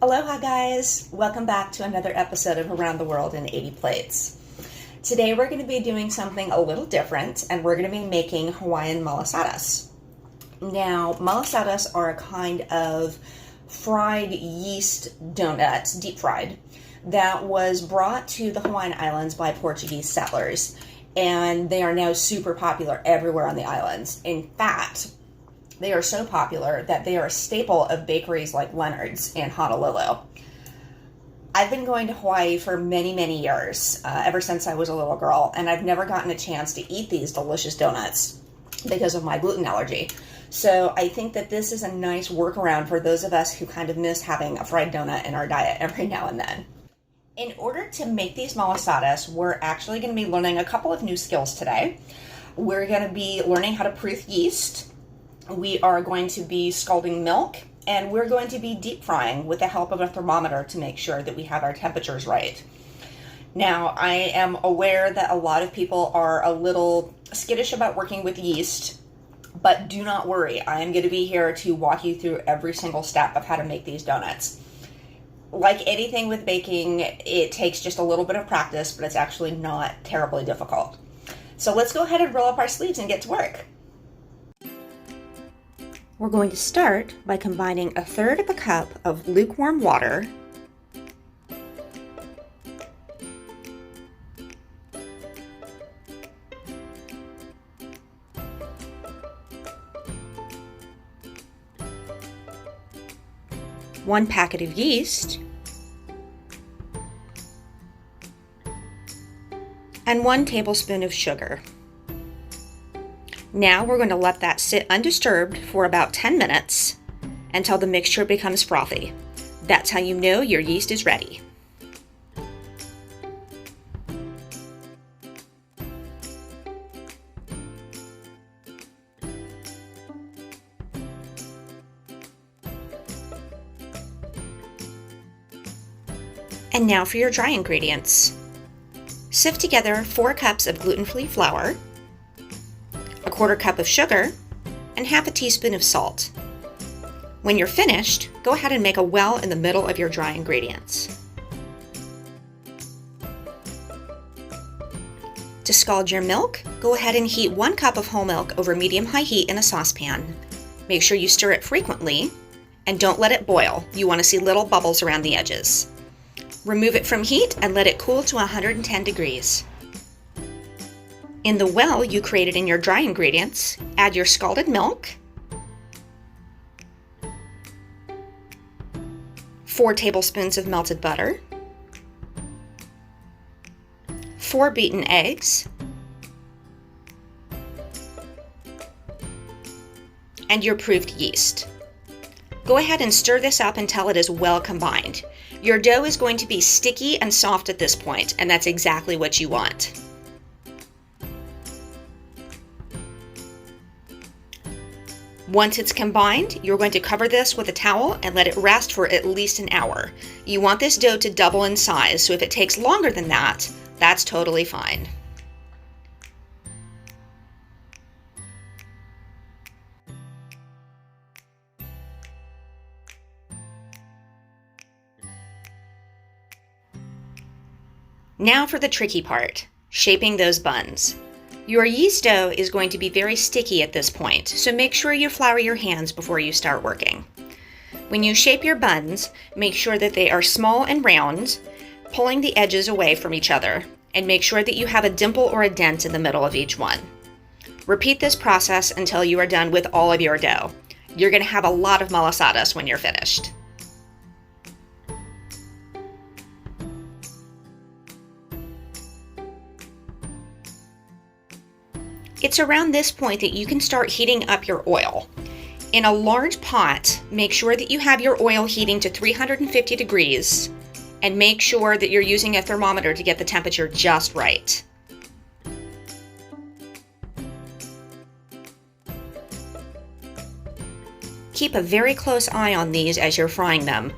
Aloha guys! Welcome back to another episode of Around the World in 80 Plates. Today we're going to be doing something a little different and we're going to be making Hawaiian Malasadas. Now, malasadas are a kind of fried yeast donuts, deep fried, that was brought to the Hawaiian Islands by Portuguese settlers, and they are now super popular everywhere on the islands. In fact, they are so popular that they are a staple of bakeries like Leonard's in Honolulu. I've been going to Hawaii for many years, ever since I was a little girl, and I've never gotten a chance to eat these delicious donuts because of my gluten allergy. So I think that this is a nice workaround for those of us who kind of miss having a fried donut in our diet every now and then. In order to make these malasadas, we're actually going to be learning a couple of new skills today. We're going to be learning how to proof yeast. We are going to be scalding milk, and we're going to be deep frying with the help of a thermometer to make sure that we have our temperatures right. Now, I am aware that a lot of people are a little skittish about working with yeast, but do not worry. I am going to be here to walk you through every single step of how to make these donuts. Like anything with baking, it takes just a little bit of practice, but it's actually not terribly difficult. So let's go ahead and roll up our sleeves and get to work. We're going to start by combining 1/3 cup of lukewarm water one packet of yeast and 1 tablespoon of sugar. Now we're going to let that sit undisturbed for about 10 minutes until the mixture becomes frothy. That's how you know your yeast is ready. And now for your dry ingredients. Sift together 4 cups of gluten-free flour, 1/4 cup of sugar, and 1/2 teaspoon of salt. When you're finished, go ahead and make a well in the middle of your dry ingredients. To scald your milk, go ahead and heat 1 cup of whole milk over medium-high heat in a saucepan. Make sure you stir it frequently, and don't let it boil. You want to see little bubbles around the edges. Remove it from heat and let it cool to 110 degrees. In the well you created in your dry ingredients, add your scalded milk, 4 tablespoons of melted butter, 4 beaten eggs, and your proofed yeast. Go ahead and stir this up until it is well combined. Your dough is going to be sticky and soft at this point, and that's exactly what you want. Once it's combined, you're going to cover this with a towel and let it rest for at least an hour. You want this dough to double in size, so if it takes longer than that, that's totally fine. Now for the tricky part, shaping those buns. Your yeast dough is going to be very sticky at this point, so make sure you flour your hands before you start working. When you shape your buns, make sure that they are small and round, pulling the edges away from each other, and make sure that you have a dimple or a dent in the middle of each one. Repeat this process until you are done with all of your dough. You're going to have a lot of malasadas when you're finished. It's around this point that you can start heating up your oil. In a large pot, make sure that you have your oil heating to 350 degrees and make sure that you're using a thermometer to get the temperature just right. Keep a very close eye on these as you're frying them.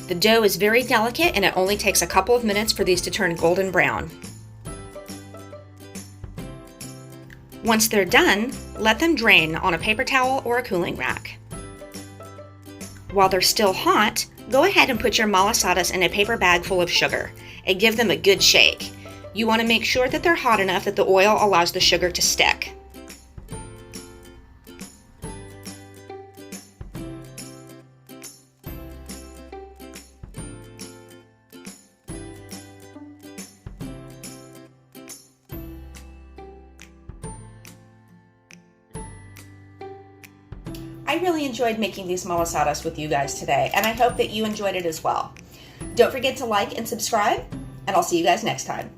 The dough is very delicate and it only takes a couple of minutes for these to turn golden brown. Once they're done, let them drain on a paper towel or a cooling rack. While they're still hot, go ahead and put your malasadas in a paper bag full of sugar and give them a good shake. You want to make sure that they're hot enough that the oil allows the sugar to stick. I really enjoyed making these malasadas with you guys today, and I hope that you enjoyed it as well. Don't forget to like and subscribe, and I'll see you guys next time.